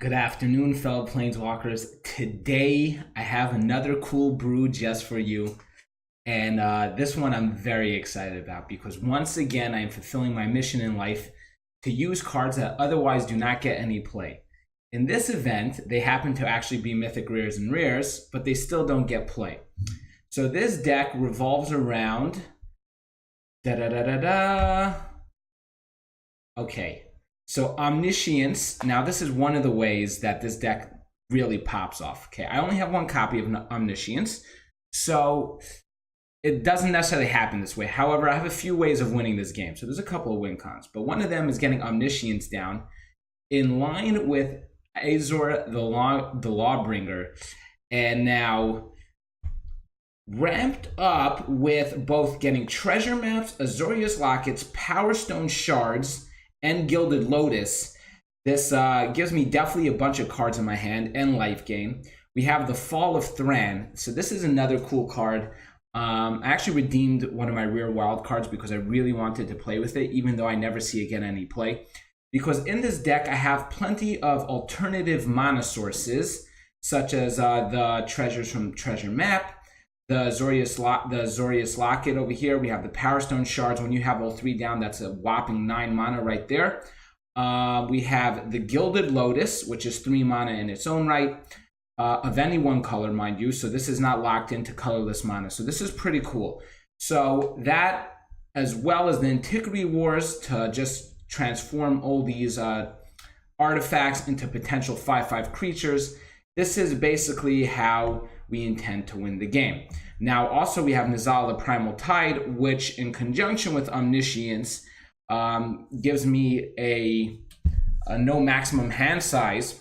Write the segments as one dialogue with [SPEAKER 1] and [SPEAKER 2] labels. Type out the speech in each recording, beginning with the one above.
[SPEAKER 1] Good afternoon, fellow Planeswalkers. Today, I have another cool brew just for you. And this one I'm very excited about because once again, I am fulfilling my mission in life to use cards that otherwise do not get any play. In this event, they happen to actually be Mythic Rares and Rares, but they still don't get play. So this deck revolves around... Okay. So Omniscience, now this is one of the ways that this deck really pops off. Okay, I only have one copy of Omniscience, so it doesn't necessarily happen this way. However, I have a few ways of winning this game. So there's a couple of win cons, but one of them is getting Omniscience down in line with Azor, the Lawbringer, and now ramped up with both getting treasure maps, Azorius Lockets, Power Stone Shards, and Gilded Lotus. This gives me definitely a bunch of cards in my hand and life gain. We have the Fall of Thran. So this is another cool card. I actually redeemed one of my rare wild cards because I really wanted to play with it, even though I never see it get any play. Because in this deck, I have plenty of alternative mana sources, such as the treasures from Treasure Map, the Azorius Locket over here. We have the Power Stone Shards. When you have all three down, that's a whopping 9 mana right there. We have the Gilded Lotus, which is 3 mana in its own right, of any one color, mind you. So this is not locked into colorless mana. So this is pretty cool. So that, as well as the Antiquity Wars to just transform all these artifacts into potential 5/5 creatures. This is basically how we intend to win the game. Now, also we have Nizal the Primal Tide, which in conjunction with Omniscience gives me a no maximum hand size.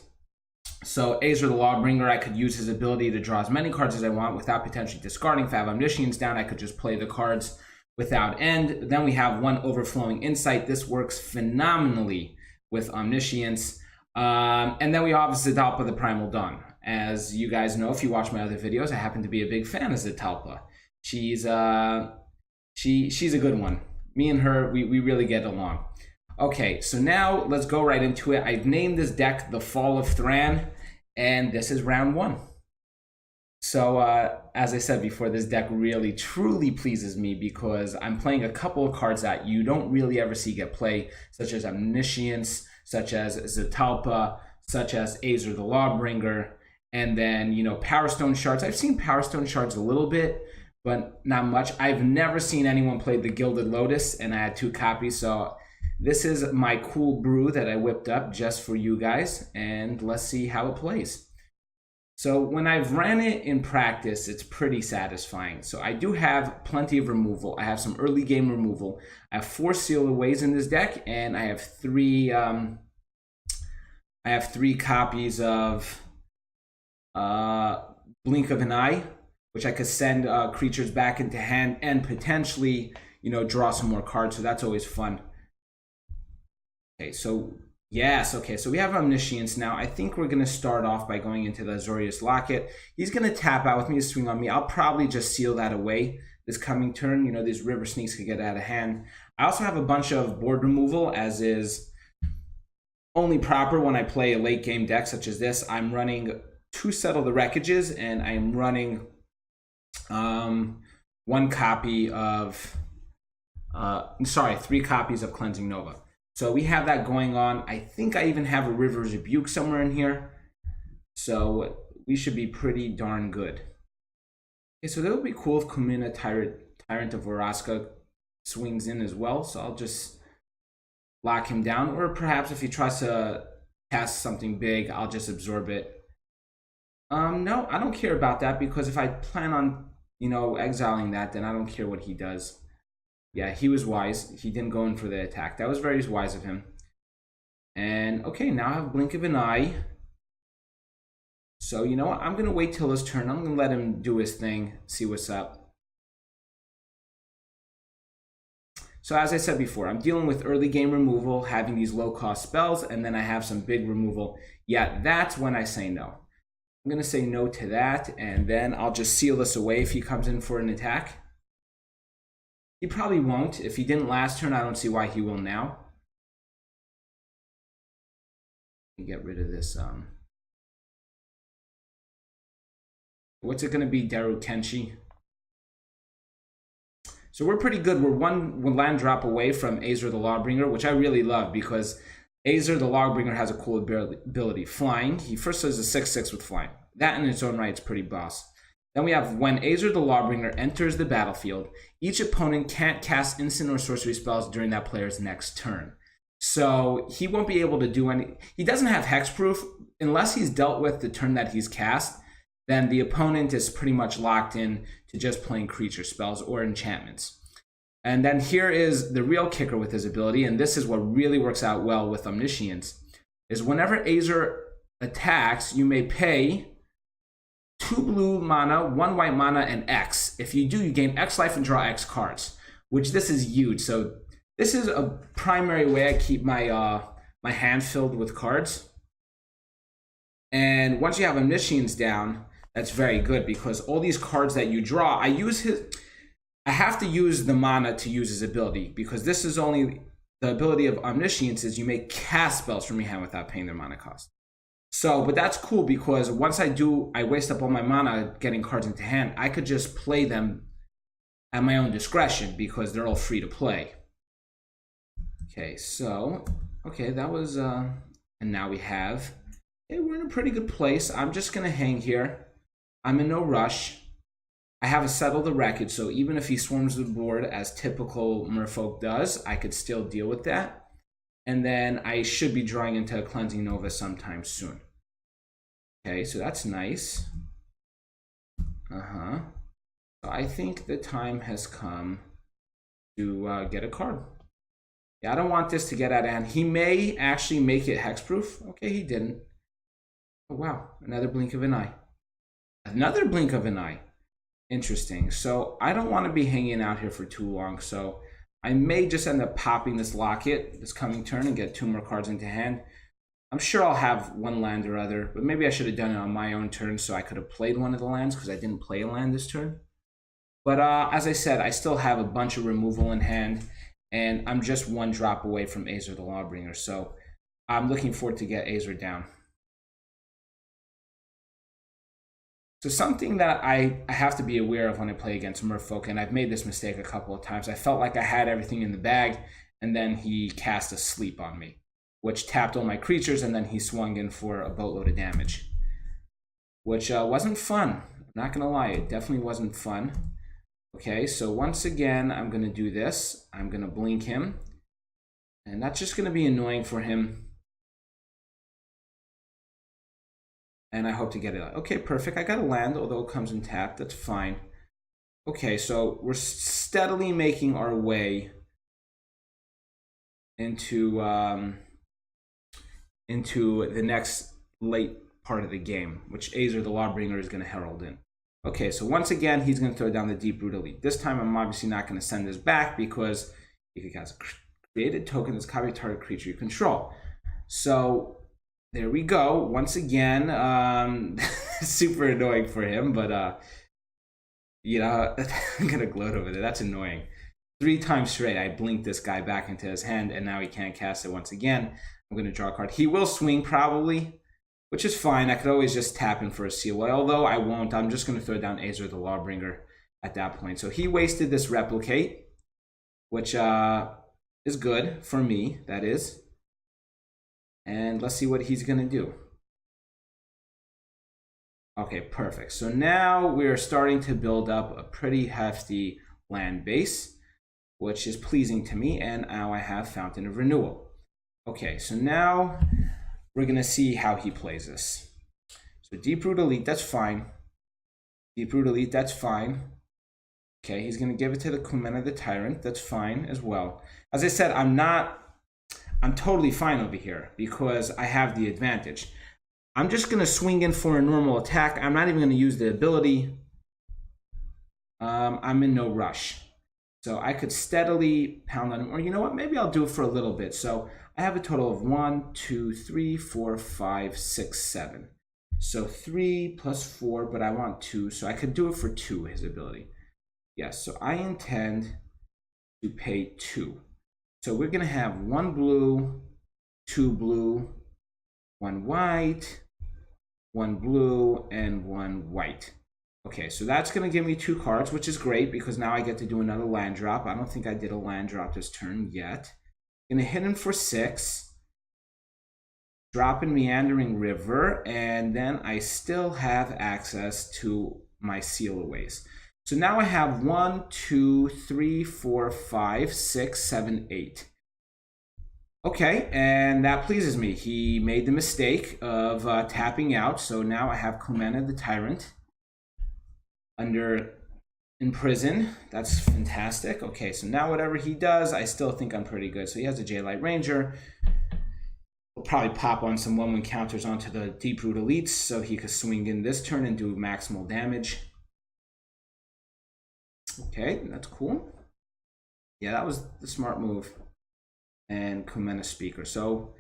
[SPEAKER 1] So Azor the Lawbringer, I could use his ability to draw as many cards as I want without potentially discarding. If I have Omniscience down, I could just play the cards without end. Then we have one Overflowing Insight. This works phenomenally with Omniscience. And then we obviously Zetalpa the Primal Dawn. As you guys know, if you watch my other videos, I happen to be a big fan of Zetalpa. She's a good one. Me and her, we really get along. Okay, so now let's go right into it. I've named this deck the Fall of Thran, and this is round 1. So as I said before, this deck really truly pleases me because I'm playing a couple of cards that you don't really ever see get play, such as Omniscience, such as Zetalpa, such as Azor the Lawbringer, and then, you know, Power Stone Shards. I've seen Power Stone Shards a little bit, but not much. I've never seen anyone play the Gilded Lotus, and I had 2 copies, so this is my cool brew that I whipped up just for you guys, and let's see how it plays. So when I've ran it in practice, it's pretty satisfying. So I do have plenty of removal. I have some early game removal. I have 4 Seal Aways in this deck, and I have 3 copies of Blink of an Eye, which I could send creatures back into hand and potentially, you know, draw some more cards. So that's always fun. Okay, so yes, okay, so we have Omniscience now. I think we're going to start off by going into the Azorius Locket. He's going to tap out with me to swing on me. I'll probably just seal that away this coming turn. You know, these River Sneaks could get out of hand. I also have a bunch of board removal, as is only proper when I play a late game deck such as this. I'm running 2 Settle the Wreckages, and I am running 1 copy of, 3 copies of Cleansing Nova. So we have that going on. I think I even have a River's Rebuke somewhere in here. So we should be pretty darn good. Okay, so that would be cool if Kumina Tyrant of Vraska swings in as well. So I'll just lock him down. Or perhaps if he tries to cast something big, I'll just absorb it. No, I don't care about that because if I plan on, you know, exiling that, then I don't care what he does. Yeah, he was wise. He didn't go in for the attack. That was very wise of him. And, okay, now I have Blink of an Eye. So, you know what? I'm going to wait till his turn. I'm going to let him do his thing, see what's up. So, as I said before, I'm dealing with early game removal, having these low-cost spells, and then I have some big removal. Yeah, that's when I say no. I'm going to say no to that, and then I'll just seal this away if he comes in for an attack. He probably won't. If he didn't last turn, I don't see why he will now. Get rid of this. What's it going to be? Daru Kenshi. So we're pretty good. We're one land drop away from Azor the Lawbringer, which I really love because Azor the Lawbringer has a cool ability. Flying. He first does a 6/6 with flying. That in its own right is pretty boss. Then we have when Azor the Lawbringer enters the battlefield, each opponent can't cast instant or sorcery spells during that player's next turn. So he won't be able to do any. He doesn't have hexproof unless he's dealt with the turn that he's cast. Then the opponent is pretty much locked in to just playing creature spells or enchantments. And then here is the real kicker with his ability, and this is what really works out well with Omniscience, is whenever Azor attacks, you may pay 2 blue mana, 1 white mana, and X. If you do, you gain X life and draw X cards, which this is huge. So this is a primary way I keep my my hand filled with cards. And once you have Omniscience down, that's very good because all these cards that you draw, I have to use the mana to use his ability because this is only the ability of Omniscience is you may cast spells from your hand without paying their mana cost. So, but that's cool because once I waste up all my mana getting cards into hand, I could just play them at my own discretion because they're all free to play. Okay, so, okay, that was, and now we have, okay, we're in a pretty good place. I'm just going to hang here. I'm in no rush. I have a Settle the Wreckage, so even if he swarms the board as typical Merfolk does, I could still deal with that. And then I should be drawing into a Cleansing Nova sometime soon. Okay, so that's nice. So I think the time has come to get a card. Yeah, I don't want this to get out of hand. He may actually make it hexproof. Okay, he didn't. Oh, wow, another blink of an eye. Another blink of an eye. Interesting. So I don't want to be hanging out here for too long. So I may just end up popping this locket this coming turn and get 2 more cards into hand. I'm sure I'll have one land or other, but maybe I should have done it on my own turn so I could have played one of the lands because I didn't play a land this turn. But as I said, I still have a bunch of removal in hand, and I'm just 1 drop away from Azor the Lawbringer. So I'm looking forward to get Azor down. So something that I have to be aware of when I play against Merfolk, and I've made this mistake a couple of times, I felt like I had everything in the bag, and then he cast a sleep on me, which tapped all my creatures, and then he swung in for a boatload of damage, which wasn't fun. I'm not going to lie, it definitely wasn't fun. Okay, so once again, I'm going to do this. I'm going to blink him, and that's just going to be annoying for him. And I hope to get it out. Okay, perfect. I got a land, although it comes in tap. That's fine. Okay, so we're steadily making our way into the next late part of the game, which Azor the Lawbringer is going to herald in. Okay, so once again, he's going to throw down the Deep-Root Elite. This time, I'm obviously not going to send this back because he could cast a created token that's copy target creature you control. So there we go. Once again, super annoying for him, but you know, I'm gonna gloat over there. That's annoying. 3 times straight, I blinked this guy back into his hand, and now he can't cast it once again. I'm gonna draw a card. He will swing probably, which is fine. I could always just tap him for a seal, although I won't. I'm just gonna throw down Azor the Lawbringer at that point. So he wasted this replicate, which is good for me. That is. And let's see what he's going to do. Okay, perfect. So now we're starting to build up a pretty hefty land base, which is pleasing to me. And now I have Fountain of Renewal. Okay, so now we're going to see how he plays this. So Deep-Root Elite, that's fine. Deep-Root Elite, that's fine. Okay, he's going to give it to the Kumena the Tyrant. That's fine as well. As I said, I'm totally fine over here because I have the advantage. I'm just going to swing in for a normal attack. I'm not even going to use the ability. I'm in no rush. So I could steadily pound on him. Or you know what? Maybe I'll do it for a little bit. So I have a total of 1, 2, 3, 4, 5, 6, 7. So 3 plus 4, but I want 2. So I could do it for 2, his ability. Yes, so I intend to pay 2. So we're going to have 1 blue, 2 blue, 1 white, 1 blue, and 1 white. Okay, so that's going to give me 2 cards, which is great because now I get to do another land drop. I don't think I did a land drop this turn yet. Going to hit him for 6. Drop in Meandering River, and then I still have access to my Sealaways. So now I have 1, 2, 3, 4, 5, 6, 7, 8. Okay, and that pleases me. He made the mistake of tapping out, so now I have Kumena the Tyrant in prison. That's fantastic. Okay, so now whatever he does, I still think I'm pretty good. So he has a J-Light Ranger. We'll probably pop on some 1/1 counters onto the Deep Root Elites so he could swing in this turn and do maximal damage. Okay, that's cool. Yeah, that was the smart move. And Kumena Speaker. So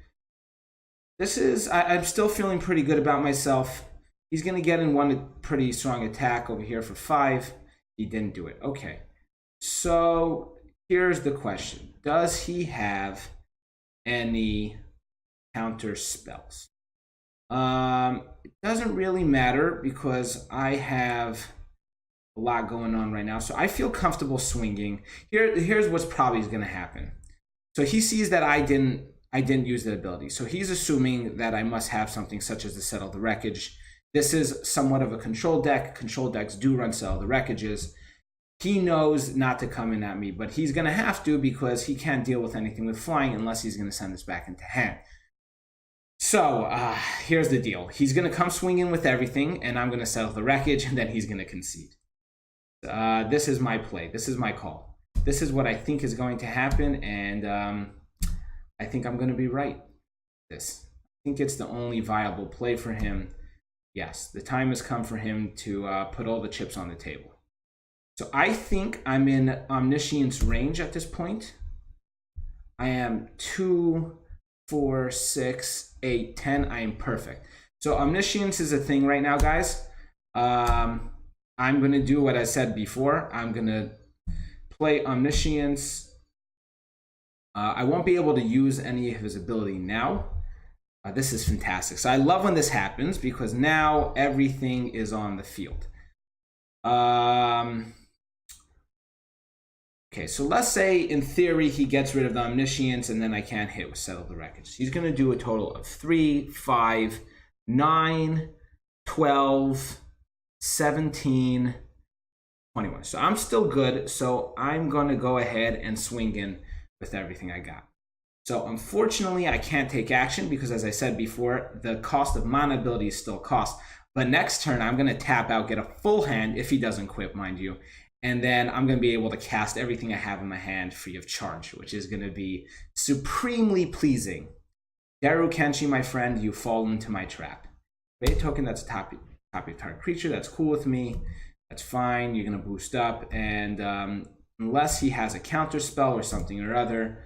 [SPEAKER 1] this is, I'm still feeling pretty good about myself. He's going to get in one pretty strong attack over here for 5. He didn't do it. Okay, so here's the question. Does he have any counter spells? It doesn't really matter because I have a lot going on right now, so I feel comfortable swinging. Here's what's probably going to happen. So he sees that I didn't use the ability, so he's assuming that I must have something such as the Settle the Wreckage. This is somewhat of a control deck. Control decks do run Settle the Wreckages. He knows not to come in at me, but he's going to have to because he can't deal with anything with flying unless he's going to send this back into hand. So here's the deal. He's going to come swinging with everything, and I'm going to Settle the Wreckage, and then he's going to concede. This is my play. This is my call. This is what I think is going to happen, and I think I'm going to be right. I think it's the only viable play for him. Yes, the time has come for him to put all the chips on the table. So I think I'm in Omniscience range at this point. I am 2, 4, 6, 8, 10. I am perfect. So Omniscience is a thing right now, guys. I'm going to do what I said before. I'm going to play Omniscience. I won't be able to use any of his ability now. This is fantastic. So I love when this happens because now everything is on the field. Okay, so let's say in theory he gets rid of the Omniscience and then I can't hit with Settle the Wreckage. He's going to do a total of 3, 5, 9, 12, 17, 21. So I'm still good. So I'm going to go ahead and swing in with everything I got. So unfortunately, I can't take action because, as I said before, the cost of mana ability is still cost. But next turn, I'm going to tap out, get a full hand if he doesn't quit, mind you. And then I'm going to be able to cast everything I have in my hand free of charge, which is going to be supremely pleasing. Daru Kenshi, my friend, you fall into my trap. Create a token that's a top of target creature. That's cool with me. That's fine. You're going to boost up. And unless he has a counter spell or something or other,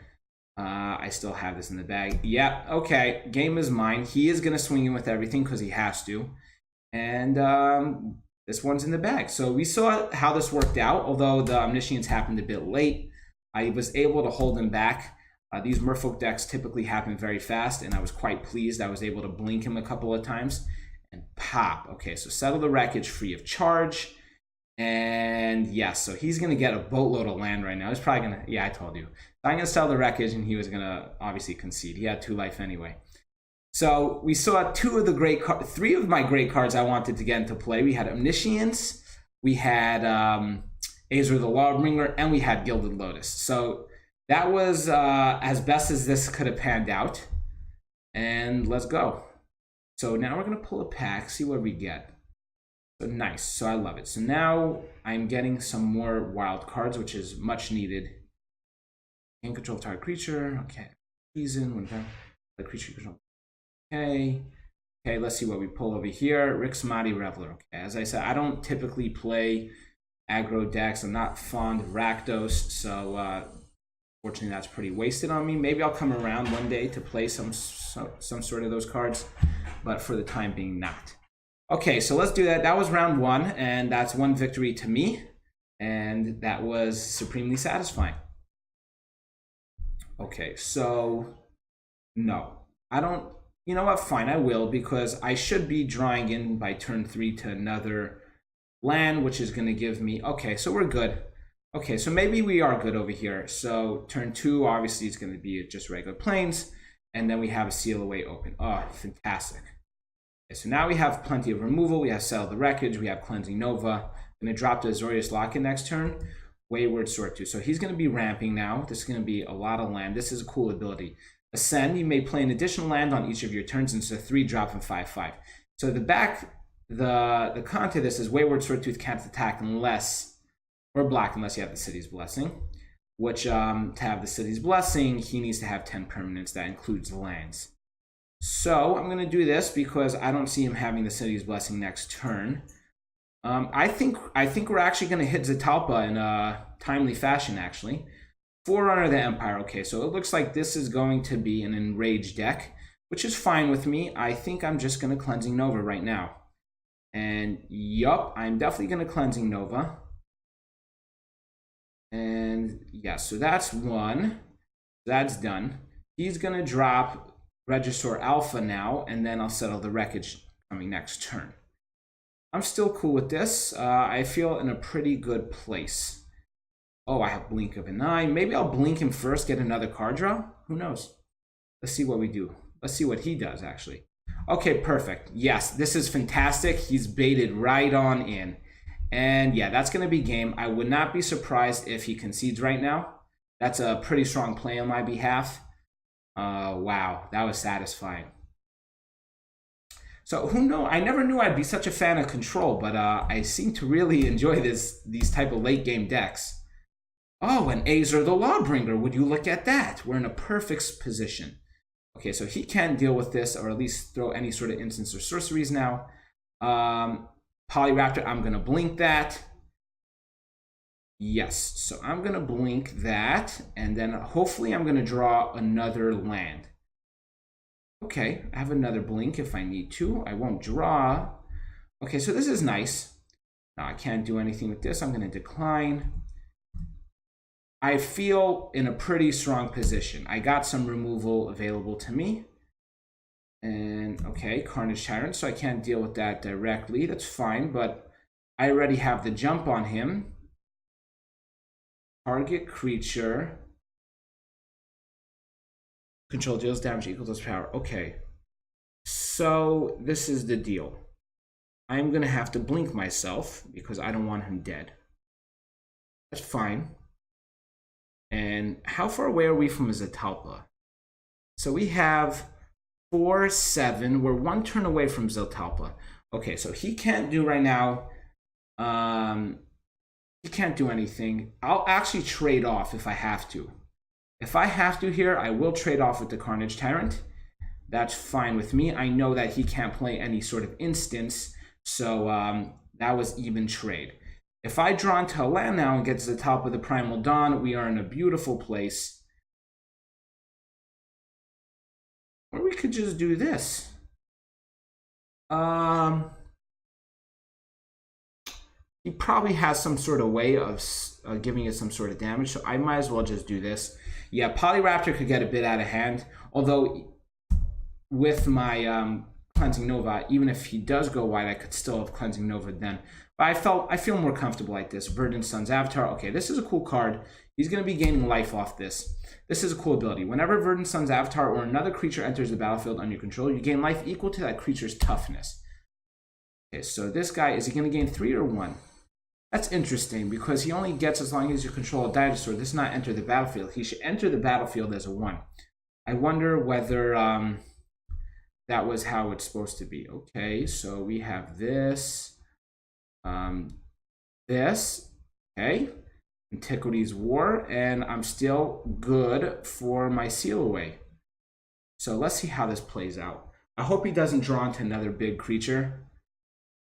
[SPEAKER 1] I still have this in the bag. Yeah, okay. Game is mine. He is going to swing in with everything because he has to. And this one's in the bag. So we saw how this worked out. Although the Omniscience happened a bit late, I was able to hold him back. These Merfolk decks typically happen very fast, and I was quite pleased. I was able to blink him a couple of times and pop. Okay, so Settle the Wreckage free of charge. And yes, so he's going to get a boatload of land right now. He's probably going to, yeah, I told you. So I'm going to Settle the Wreckage, and he was going to obviously concede. He had 2 life anyway. So we saw 3 of my great cards I wanted to get into play. We had Omniscience, we had Azor the Lawbringer, and we had Gilded Lotus. So that was as best as this could have panned out. And let's go. So now we're going to pull a pack, see what we get. So nice. So I love it. So now I'm getting some more wild cards, which is much needed. Can control target creature. Okay. Season. When the creature control. Okay. Okay, let's see what we pull over here. Rixmati Reveler. Okay, as I said, I don't typically play aggro decks. I'm not fond of Rakdos, so fortunately that's pretty wasted on me. Maybe I'll come around one day to play some sort of those cards, but for the time being, not. Okay, so let's do that. That was round 1, and that's 1 victory to me, and that was supremely satisfying. Okay, so no, I don't you know what, fine, I will, because I should be drawing in by turn 3 to another land, which is going to give me, okay, so we're good. Okay, so maybe we are good over here. So turn 2, obviously, is going to be just regular plains, and then we have a Seal Away open. Oh, fantastic. Okay, so now we have plenty of removal. We have Settle the Wreckage. We have Cleansing Nova. I'm going to drop the Azorius Lock-in next turn. Wayward Sort 2. So he's going to be ramping now. This is going to be a lot of land. This is a cool ability. Ascend, you may play an additional land on each of your turns, and it's a 3-drop from 5/5. So the con to this is Wayward Swordtooth can't attack unless, or block unless you have the City's Blessing, which to have the City's Blessing, he needs to have 10 permanents. That includes the lands. So I'm going to do this because I don't see him having the City's Blessing next turn. I think we're actually going to hit Zetalpa in a timely fashion, actually. Forerunner of the Empire. Okay, so it looks like this is going to be an Enraged deck, which is fine with me. I think I'm just going to Cleansing Nova right now. And yup, I'm definitely going to Cleansing Nova. And yeah, so that's one. That's done. He's going to drop Regisaur Alpha now, and then I'll Settle the Wreckage coming next turn. I'm still cool with this. I feel in a pretty good place. Oh, I have Blink of an Eye. Maybe I'll blink him first, get another card draw. Who knows? Let's see what we do. Let's see what he does, actually. Okay, perfect. Yes, this is fantastic. He's baited right on in. And yeah, that's going to be game. I would not be surprised if he concedes right now. That's a pretty strong play on my behalf. Wow, that was satisfying. So who knows? I never knew I'd be such a fan of Control, but I seem to really enjoy these type of late game decks. Oh, and Azor the Lawbringer. Would you look at that? We're in a perfect position. Okay, so he can't deal with this, or at least throw any sort of instants or sorceries now. Polyraptor, I'm going to blink that. Yes, so I'm going to blink that, and then hopefully I'm going to draw another land. Okay, I have another blink if I need to. I won't draw. Okay, so this is nice. Now I can't do anything with this. I'm going to decline. I feel in a pretty strong position. I got some removal available to me. And okay, Carnage Tyrant, so I can't deal with that directly. That's fine, but I already have the jump on him. Target creature. Control deals damage equal to its power. Okay. So this is the deal. I'm going to have to blink myself because I don't want him dead. That's fine. And how far away are we from Zetalpa? So we have 4, 7. We're 1 turn away from Zetalpa. Okay, so he can't do right now. He can't do anything. I'll actually trade off if I have to. If I have to here, I will trade off with the Carnage Tyrant. That's fine with me. I know that he can't play any sort of instance, so that was even trade. If I draw into a land now and get to the top of the Primal Dawn, we are in a beautiful place. Or we could just do this. He probably has some sort of way of giving it some sort of damage, so I might as well just do this. Yeah, Polyraptor could get a bit out of hand, although with my Cleansing Nova, even if he does go wide, I could still have Cleansing Nova then. But I feel more comfortable like this. Verdant Sun's Avatar. Okay, this is a cool card. He's going to be gaining life off this. This is a cool ability. Whenever Verdant Sun's Avatar or another creature enters the battlefield under your control, you gain life equal to that creature's toughness. Okay, so this guy, is he going to gain 3 or 1? That's interesting because he only gets as long as you control a dinosaur. This does not enter the battlefield. He should enter the battlefield as a 1. I wonder whether that was how it's supposed to be. Okay, so we have this. This. Okay. Antiquities War. And I'm still good for my Seal Away. So let's see how this plays out. I hope he doesn't draw into another big creature.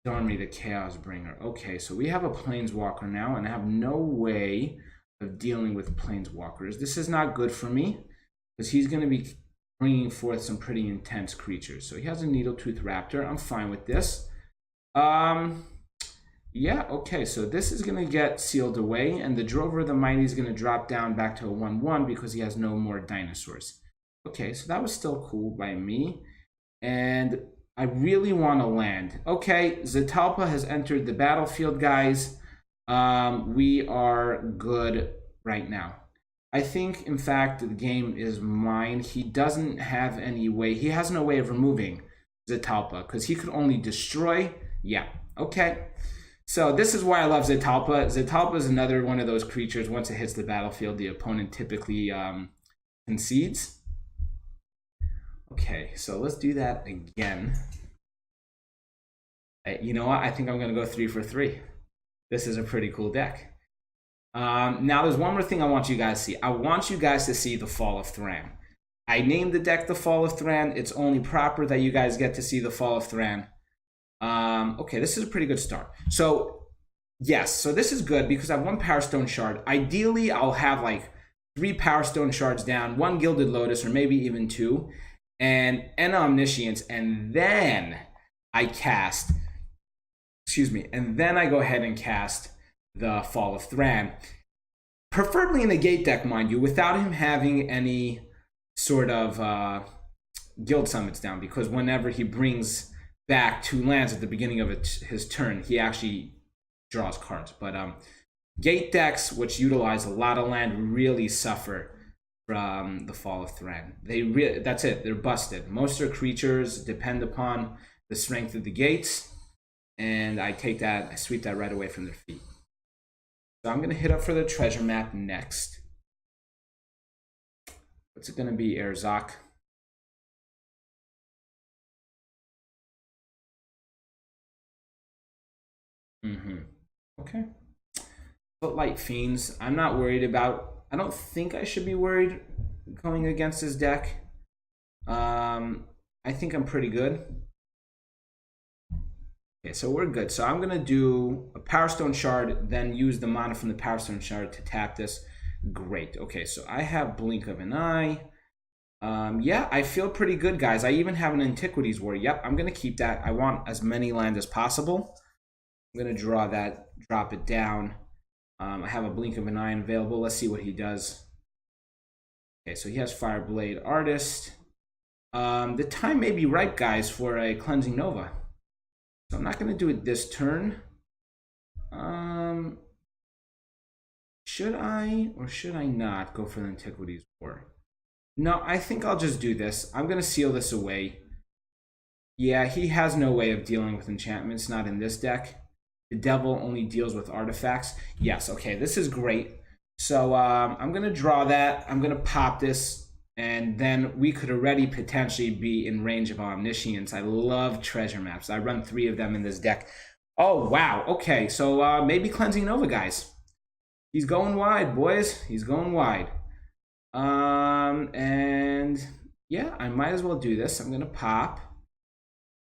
[SPEAKER 1] Darn me, the Chaos Bringer. Okay, so we have a Planeswalker now, and I have no way of dealing with Planeswalkers. This is not good for me, because he's going to be bringing forth some pretty intense creatures. So he has a Needletooth Raptor. I'm fine with this. Yeah, okay, so this is going to get sealed away, and the Drover of the Mighty is going to drop down back to a 1/1 because he has no more dinosaurs. Okay, so that was still cool by me. And I really want to land. Okay, Zetalpa has entered the battlefield, guys. We are good right now. I think, in fact, the game is mine. He doesn't have any way. He has no way of removing Zetalpa because he could only destroy. Yeah, okay. So this is why I love Zetalpa. Zetalpa is another one of those creatures. Once it hits the battlefield, the opponent typically concedes. Okay, so let's do that again. You know what? I think I'm going to go 3 for 3. This is a pretty cool deck. Now, there's one more thing I want you guys to see. I want you guys to see the Fall of Thran. I named the deck the Fall of Thran. It's only proper that you guys get to see the Fall of Thran. Okay, this is a pretty good start. So, yes, so this is good because I have 1 Power Stone Shard. Ideally, I'll have like 3 Power Stone Shards down, 1 Gilded Lotus, or maybe even 2, and an Omniscience, and then I cast, and then I go ahead and cast the Fall of Thran. Preferably in the gate deck, mind you, without him having any sort of guild summons down, because whenever he brings back 2 lands at the beginning of his turn, he actually draws cards. But gate decks, which utilize a lot of land, really suffer from the Fall of Thran. That's it. They're busted. Most of their creatures depend upon the strength of the gates, and I sweep that right away from their feet. So I'm going to hit up for the treasure map next. What's it going to be, Erzak? Okay. Footlight Fiends, I'm not worried about. I don't think I should be worried going against his deck. I think I'm pretty good. Okay, so we're good. So I'm gonna do a Power Stone Shard, then use the mana from the Power Stone Shard to tap this. Great. Okay, so I have Blink of an Eye. Yeah, I feel pretty good, guys. I even have an Antiquities War. Yep, I'm gonna keep that. I want as many land as possible. I'm gonna draw that, drop it down. I have a Blink of an Eye available. Let's see what he does. Okay, so he has Fireblade Artist. The time may be right, guys, for a Cleansing Nova. So I'm not going to do it this turn. Should I or should I not go for the Antiquities War? No, I think I'll just do this. I'm going to seal this away. Yeah, he has no way of dealing with enchantments, not in this deck. The Devil only deals with artifacts. Yes, okay, this is great. So I'm going to draw that. I'm going to pop this, and then we could already potentially be in range of Omniscience. I love treasure maps. I run 3 of them in this deck. Oh, wow. Okay, so maybe Cleansing Nova, guys. He's going wide, boys. He's going wide. And yeah, I might as well do this. I'm going to pop.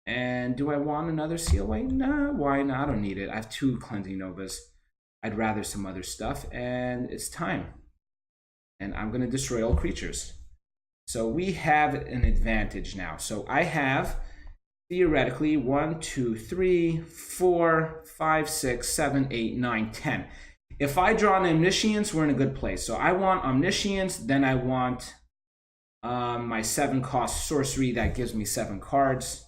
[SPEAKER 1] And do I want another seal away? Nah, why not? I don't need it. I have 2 Cleansing Novas. I'd rather some other stuff, and it's time. And I'm going to destroy all creatures. So we have an advantage now. So I have, theoretically, 1, 2, 3, 4, 5, 6, 7, 8, 9, 10. If I draw an Omniscience, we're in a good place. So I want Omniscience, then I want my 7-cost sorcery that gives me 7 cards.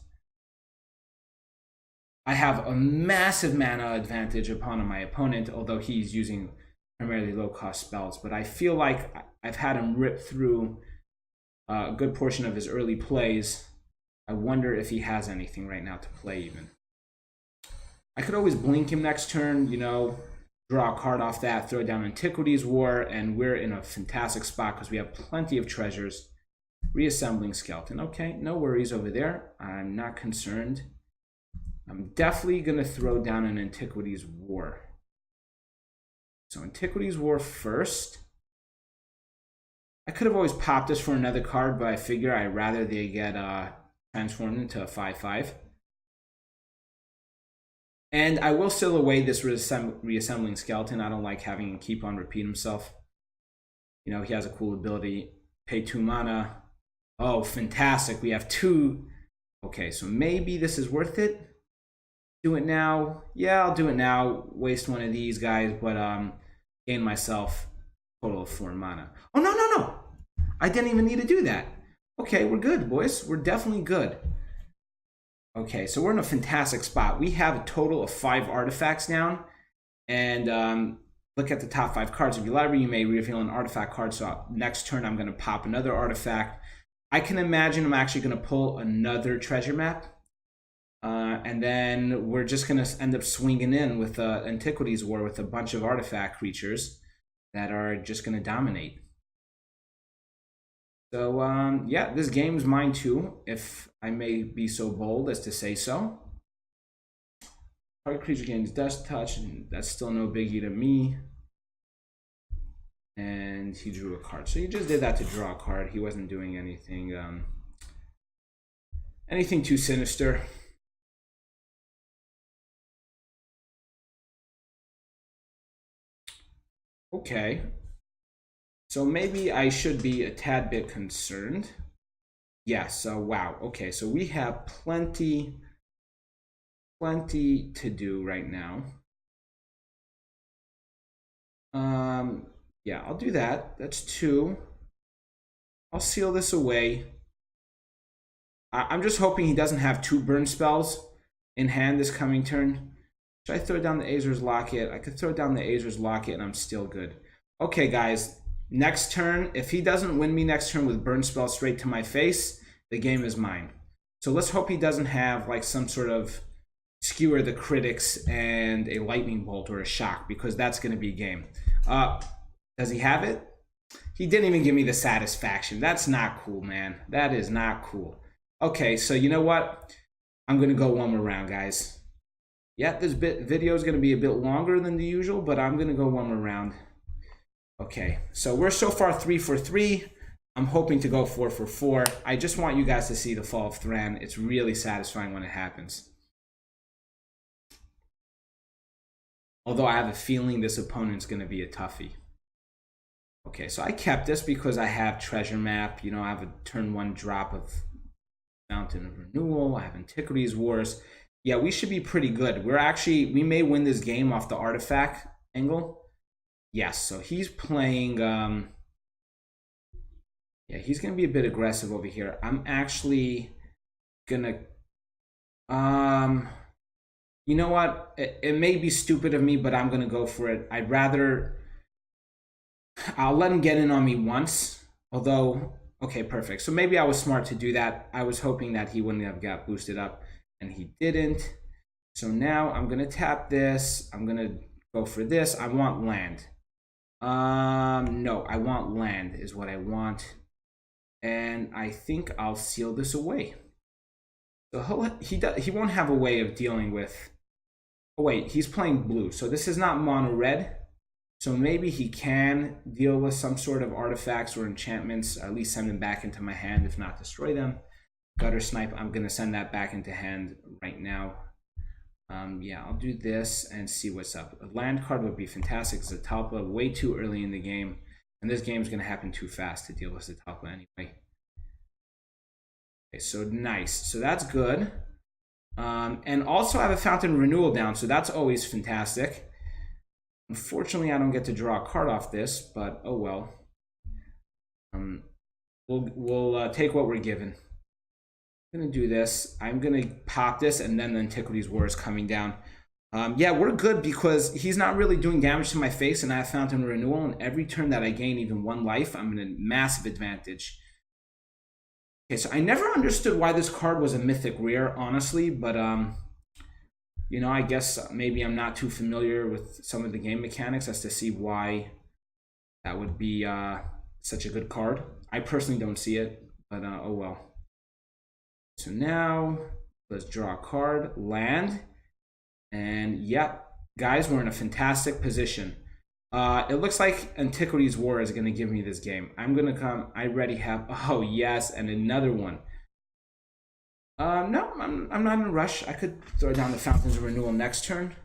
[SPEAKER 1] I have a massive mana advantage upon my opponent, although he's using primarily low-cost spells. But I feel like I've had him rip through a good portion of his early plays. I wonder if he has anything right now to play even. I could always blink him next turn, you know, draw a card off that, throw down Antiquities War, and we're in a fantastic spot because we have plenty of treasures. Reassembling Skeleton. Okay, no worries over there. I'm not concerned. I'm definitely going to throw down an Antiquities War. So Antiquities War first. I could have always popped this for another card, but I figure I'd rather they get transformed into a 5/5. And I will seal away this reassembling Skeleton. I don't like having him keep on repeat himself. You know, he has a cool ability. Pay 2 mana. Oh, fantastic. We have 2. Okay, so maybe this is worth it. Do it now. Yeah, I'll do it now. Waste one of these guys, but gain myself a total of 4 mana. Oh, no. I didn't even need to do that. Okay, we're good, boys. We're definitely good. Okay, so we're in a fantastic spot. We have a total of 5 artifacts down. And look at the top 5 cards of your library. You may reveal an artifact card. So next turn, I'm going to pop another artifact. I can imagine I'm actually going to pull another treasure map. And then we're just going to end up swinging in with Antiquities War with a bunch of artifact creatures that are just going to dominate. So, yeah, this game's mine too, if I may be so bold as to say so. Target creature gains Death Touch, and that's still no biggie to me. And he drew a card. So he just did that to draw a card. He wasn't doing anything, anything too sinister. Okay. So maybe I should be a tad bit concerned. Yeah, so wow. Okay, so we have plenty to do right now. Yeah, I'll do that. That's 2. I'll seal this away. I'm just hoping he doesn't have 2 burn spells in hand this coming turn. Should I throw down the Azor's Locket? I could throw down the Azor's Locket and I'm still good. Okay, guys. Next turn, if he doesn't win me next turn with burn spell straight to my face, the game is mine. So let's hope he doesn't have like some sort of Skewer the Critics and a Lightning Bolt or a Shock, because that's going to be game. Does he have it? He didn't even give me the satisfaction. That's not cool, man. That is not cool. Okay, so you know what? I'm going to go one more round, guys. Yeah, this video is going to be a bit longer than the usual, but I'm going to go one more round. Okay, so we're so far 3 for 3. I'm hoping to go 4 for 4. I just want you guys to see the fall of Thran. It's really satisfying when it happens. Although I have a feeling this opponent's going to be a toughie. Okay, so I kept this because I have Treasure Map. You know, I have a turn 1 drop of Fountain of Renewal. I have Antiquities Wars. Yeah, we should be pretty good. We may win this game off the artifact angle. Yes, so he's playing, yeah, he's going to be a bit aggressive over here. I'm actually going to, you know what? It may be stupid of me, but I'm going to go for it. I'll let him get in on me once, although, okay, perfect. So maybe I was smart to do that. I was hoping that he wouldn't have got boosted up, and he didn't. So now I'm going to tap this. I'm going to go for this. I want land. No, I want land is what I want. And I think I'll seal this away. So he won't have a way of dealing with, oh wait, he's playing blue. So this is not mono red. So maybe he can deal with some sort of artifacts or enchantments, or at least send them back into my hand, if not destroy them. Gutter Snipe, I'm gonna send that back into hand right now. Yeah, I'll do this and see what's up. A land card would be fantastic. It's a Talpa way too early in the game, and this game is going to happen too fast to deal with the Talpa anyway. Okay, so nice. So that's good. And also I have a Fountain Renewal down, so that's always fantastic. Unfortunately, I don't get to draw a card off this, but oh well. We'll take what we're given. I'm gonna do this. I'm gonna pop this, and then the Antiquities War is coming down. Yeah, we're good because he's not really doing damage to my face, and I have Fountain Renewal, and every turn that I gain even 1 life, I'm in a massive advantage. Okay, so I never understood why this card was a mythic rare, honestly, but you know, I guess maybe I'm not too familiar with some of the game mechanics as to see why that would be such a good card. I personally don't see it, but oh well. So now let's draw a card, land, and yep, guys, we're in a fantastic position. It looks like Antiquities War is going to give me this game. I'm going to come, I already have, oh yes, and another one. No, I'm not in a rush. I could throw down the Fountains of Renewal next turn.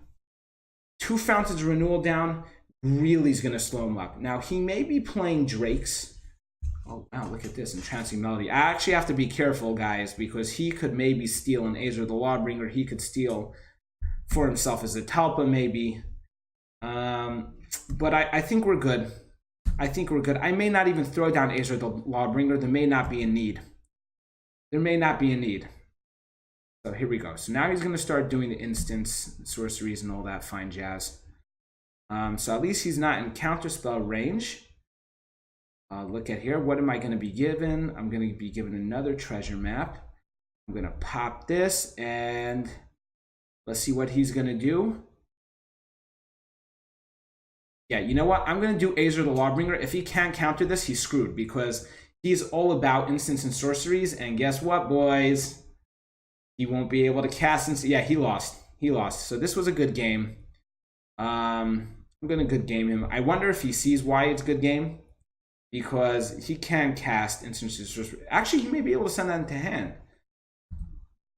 [SPEAKER 1] 2 Fountains of Renewal down really is going to slow him up. Now, he may be playing Drakes. Oh, wow, look at this, Entrancing Melody. I actually have to be careful, guys, because he could maybe steal an Azor the Lawbringer. He could steal for himself as a Talpa, maybe. But I think we're good. I think we're good. I may not even throw down Azor the Lawbringer. There may not be a need. There may not be a need. So here we go. So now he's going to start doing the instants, sorceries, and all that fine jazz. So at least he's not in counterspell range. Look at here. What am I going to be given? I'm going to be given another treasure map. I'm going to pop this, and let's see what he's going to do. Yeah, you know what? I'm going to do Azor the Lawbringer. If he can't counter this, he's screwed, because he's all about instants and sorceries. And guess what, boys? He won't be able to cast. Yeah, he lost. He lost. So this was a good game. I'm going to good game him. I wonder if he sees why it's good game, because he can cast instants and sorceries. Actually, he may be able to send that into hand.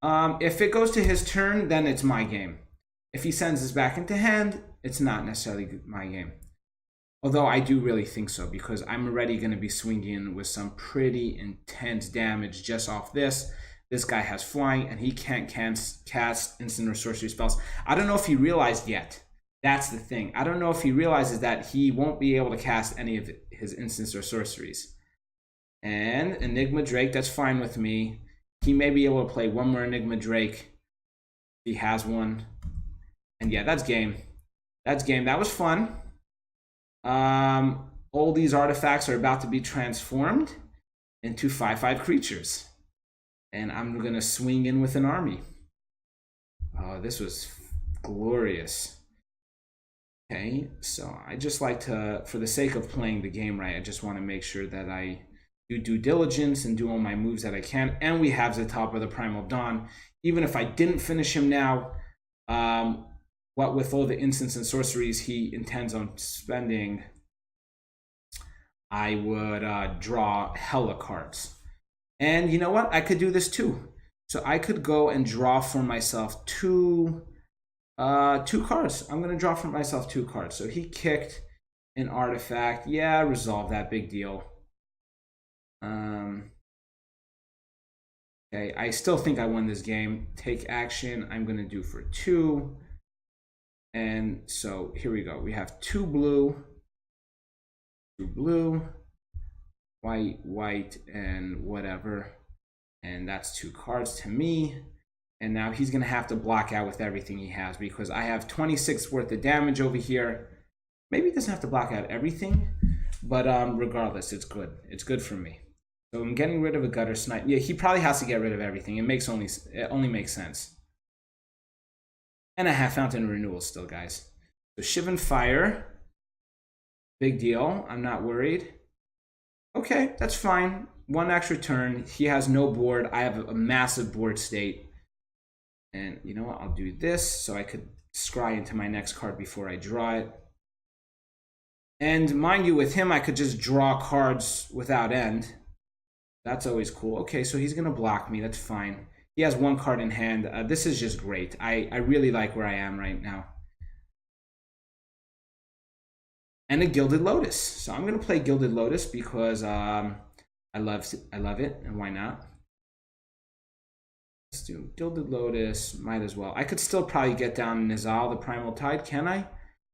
[SPEAKER 1] If it goes to his turn, then it's my game. If he sends this back into hand, it's not necessarily my game. Although I do really think so, because I'm already going to be swinging with some pretty intense damage just off this. This guy has flying, and he can't cast instant or sorcery spells. I don't know if he realized yet. That's the thing. I don't know if he realizes that he won't be able to cast any of his instants or sorceries. And Enigma Drake, that's fine with me. He may be able to play one more Enigma Drake. He has one. And yeah, that's game. That's game. That was fun. All these artifacts are about to be transformed into 5/5 creatures. And I'm going to swing in with an army. Oh, this was glorious. Okay, so I just like to, for the sake of playing the game right, I just want to make sure that I do due diligence and do all my moves that I can. And we have the top of the Primal Dawn. Even if I didn't finish him now, what with all the instants and sorceries he intends on spending, I would draw hella cards. And you know what? I could do this too. So I could go and draw for myself two cards. I'm going to draw for myself 2 cards. So he kicked an artifact. Yeah, resolve that. Big deal. Okay, I still think I won this game. Take action. I'm going to do for 2. And so here we go. We have 2 blue, 2 blue, white, and whatever. And that's 2 cards to me. And now he's going to have to block out with everything he has, because I have 26 worth of damage over here. Maybe he doesn't have to block out everything, but regardless, it's good. It's good for me. So I'm getting rid of a Gutter Snipe. Yeah, he probably has to get rid of everything. It only makes sense. And I have Fountain Renewal still, guys. So Shivan Fire. Big deal. I'm not worried. Okay, that's fine. 1 extra turn. He has no board. I have a massive board state. And you know what? I'll do this so I could scry into my next card before I draw it. And mind you, with him, I could just draw cards without end. That's always cool. Okay, so he's going to block me. That's fine. He has 1 card in hand. This is just great. I really like where I am right now. And a Gilded Lotus. So I'm going to play Gilded Lotus because I love it, and why not? Let's do Gilded Lotus. Might as well. I could still probably get down Nizal, the Primal Tide, can I?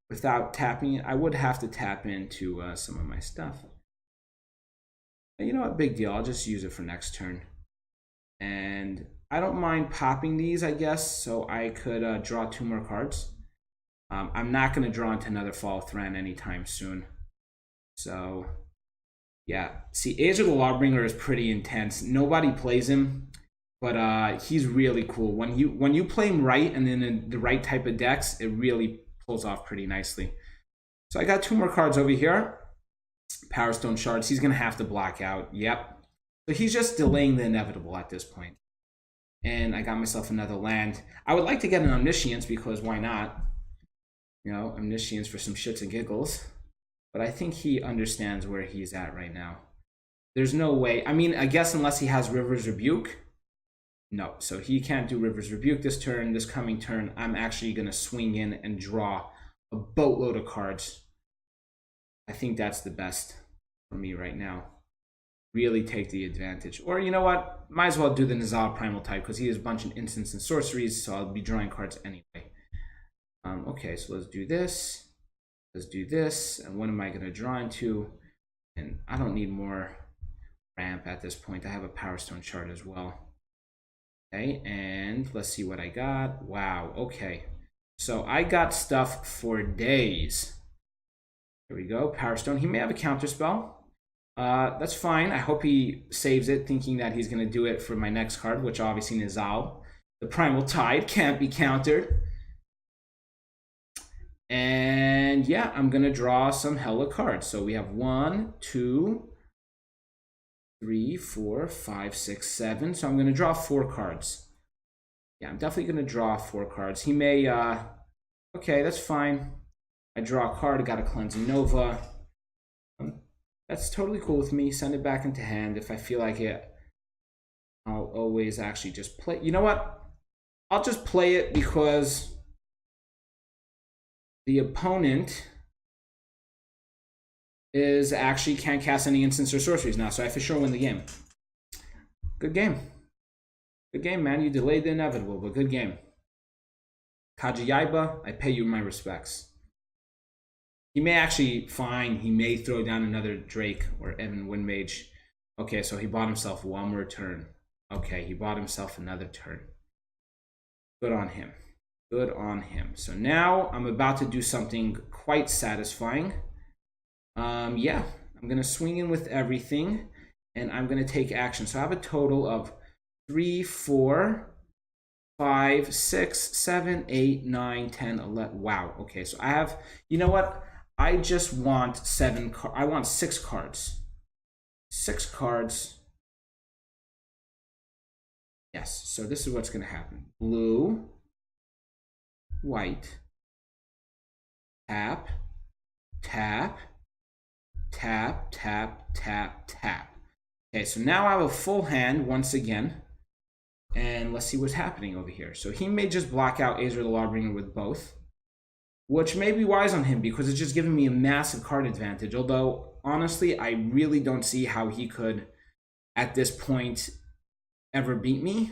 [SPEAKER 1] Without tapping it. I would have to tap into some of my stuff. But you know what? Big deal. I'll just use it for next turn. And I don't mind popping these, I guess, so I could draw 2 more cards. I'm not going to draw into another Fall of Thran anytime soon. So, yeah. See, Azor the Lawbringer is pretty intense. Nobody plays him, but he's really cool. When you play him right and then in the right type of decks, it really pulls off pretty nicely. So I got 2 more cards over here. Power Stone Shards. He's going to have to block out. Yep. So he's just delaying the inevitable at this point. And I got myself another land. I would like to get an Omniscience because why not? You know, Omniscience for some shits and giggles. But I think he understands where he's at right now. There's no way. I mean, I guess unless he has River's Rebuke. No, so he can't do River's Rebuke this turn. This coming turn, I'm actually going to swing in and draw a boatload of cards. I think that's the best for me right now. Really take the advantage. Or you know what? Might as well do the Nizal Primal Type because he has a bunch of instants and sorceries, so I'll be drawing cards anyway. Okay, so let's do this. Let's do this. And what am I going to draw into? And I don't need more ramp at this point. I have a Power Stone chart as well. Okay, and let's see what I got. Wow, okay. So I got stuff for days. Here we go, Power Stone. He may have a counter spell. That's fine. I hope he saves it, thinking that he's going to do it for my next card, which obviously Nizal. The Primal Tide can't be countered. And yeah, I'm going to draw some hella cards. So we have 1, 2, 3, 4, 5, 6, 7. So I'm going to draw 4 cards. Yeah, I'm definitely going to draw 4 cards. He may, okay, that's fine. I draw a card, got a Cleansing Nova. That's totally cool with me. Send it back into hand. If I feel like it, I'll always actually just play. You know what? I'll just play it because the opponent is actually can't cast any instants or sorceries now, so I for sure win the game. Good game. Good game, man. You delayed the inevitable, but good game. Kajayaiba, I pay you my respects. He may actually, fine, he may throw down another Drake or Evan Windmage. Okay, so he bought himself one more turn. Okay, he bought himself another turn. Good on him. Good on him. So now I'm about to do something quite satisfying. Yeah, I'm going to swing in with everything, and I'm going to take action. So I have a total of 3, 4, 5, 6, 7, 8, 9, 10, 11. Wow. Okay, so I have, you know what? I just want 7 cards. I want 6 cards. 6 cards. Yes, so this is what's going to happen. Blue, white, tap, tap, tap, tap, tap, tap. Okay, so now I have a full hand once again. And let's see what's happening over here. So he may just block out Azor the Lawbringer with both, which may be wise on him because it's just giving me a massive card advantage. Although, honestly, I really don't see how he could, at this point, ever beat me.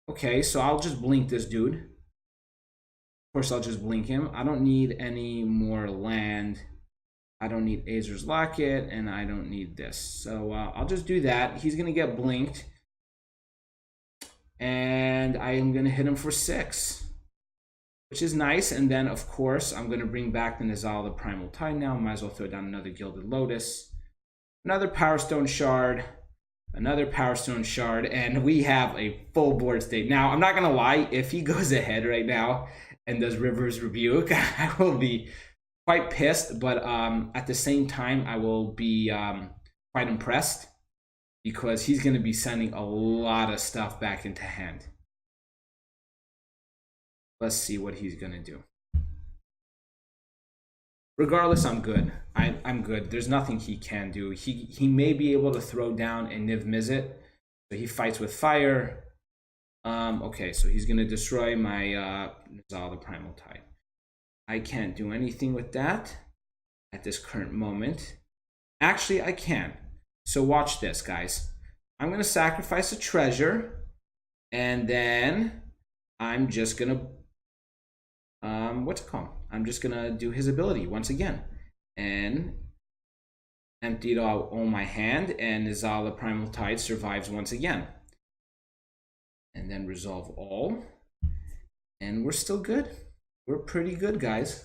[SPEAKER 1] Okay, so I'll just blink this dude. Of course, I'll just blink him. I don't need any more land. I don't need Azor's Locket, and I don't need this. So I'll just do that. He's going to get blinked. And I am going to hit him for 6. Which is nice. And then, of course, I'm going to bring back the Nizal, the Primal Tide now. Might as well throw down another Gilded Lotus. Another Power Stone Shard. Another Power Stone Shard. And we have a full board state. Now, I'm not going to lie. If he goes ahead right now and does River's Rebuke, I will be quite pissed. But at the same time, I will be quite impressed. Because he's going to be sending a lot of stuff back into hand. Let's see what he's going to do. Regardless, I'm good. I'm good. There's nothing he can do. He may be able to throw down a Niv Mizzet. So he fights with fire. Okay, so he's going to destroy my Nizal, the Primal Tide. I can't do anything with that at this current moment. Actually, I can. So watch this, guys. I'm going to sacrifice a treasure. And then I'm just going to what's it called? I'm just gonna do his ability once again and empty out all my hand, and Nizal the Primal Tide survives once again. And then resolve all, and we're still good. We're pretty good, guys.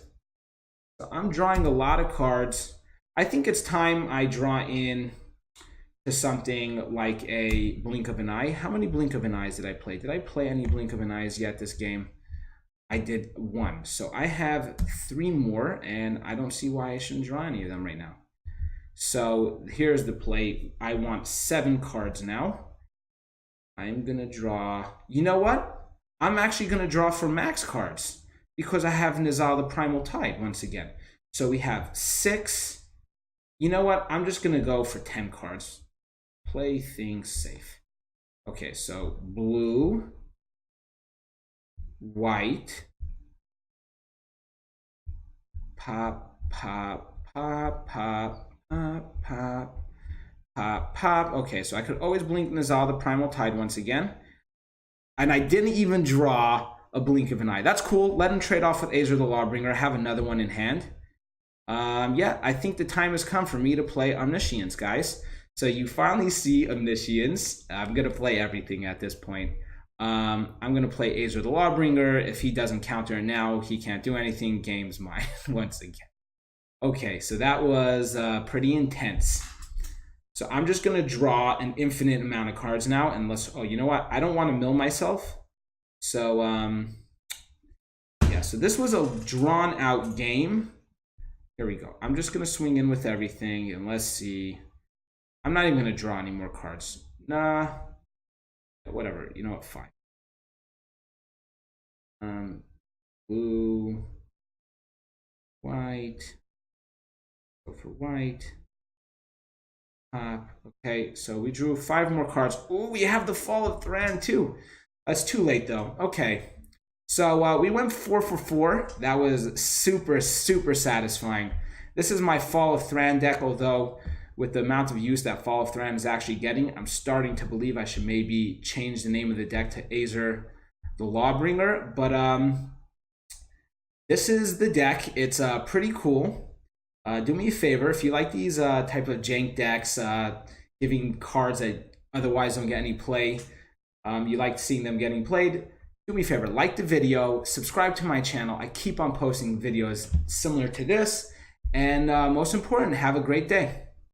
[SPEAKER 1] So I'm drawing a lot of cards. I think it's time I draw in to something like a Blink of an Eye. How many Blink of an Eyes did I play? Did I play any Blink of an Eyes yet this game? I did 1. So I have 3 more, and I don't see why I shouldn't draw any of them right now. So here's the play. I want 7 cards now. I'm going to draw... You know what? I'm actually going to draw for max cards because I have Nizal the Primal Tide once again. So we have 6. You know what? I'm just going to go for 10 cards. Play things safe. Okay, so blue... white, pop, pop, pop, pop, pop, pop, pop, pop. Okay, so I could always blink Nizal the Primal Tide once again. And I didn't even draw a Blink of an Eye. That's cool. Let him trade off with Azor the Lawbringer. Have another one in hand. Yeah, I think the time has come for me to play Omniscience, guys. So you finally see Omniscience. I'm going to play everything at this point. I'm gonna play Azor the Lawbringer. If he doesn't counter now, he can't do anything. Game's mine once again. Okay, so that was pretty intense. So I'm just gonna draw an infinite amount of cards now, unless, oh, you know what? I don't want to mill myself. So yeah, so this was a drawn out game. Here we go. I'm just gonna swing in with everything, and let's see. I'm not even gonna draw any more cards. Nah, whatever. You know what? Fine. Blue, white. Go for white. Okay, so we drew 5 more cards. Ooh, we have the Fall of Thran too. That's too late though. Okay, so we went 4 for 4. That was super satisfying. This is my Fall of Thran deck, although with the amount of use that Fall of Thran is actually getting, I'm starting to believe I should maybe change the name of the deck to Azor the Lawbringer. But this is the deck. It's pretty cool. Do me a favor, if you like these type of jank decks, giving cards that otherwise don't get any play, you like seeing them getting played, do me a favor, like the video, subscribe to my channel. I keep on posting videos similar to this, and most important, have a great day.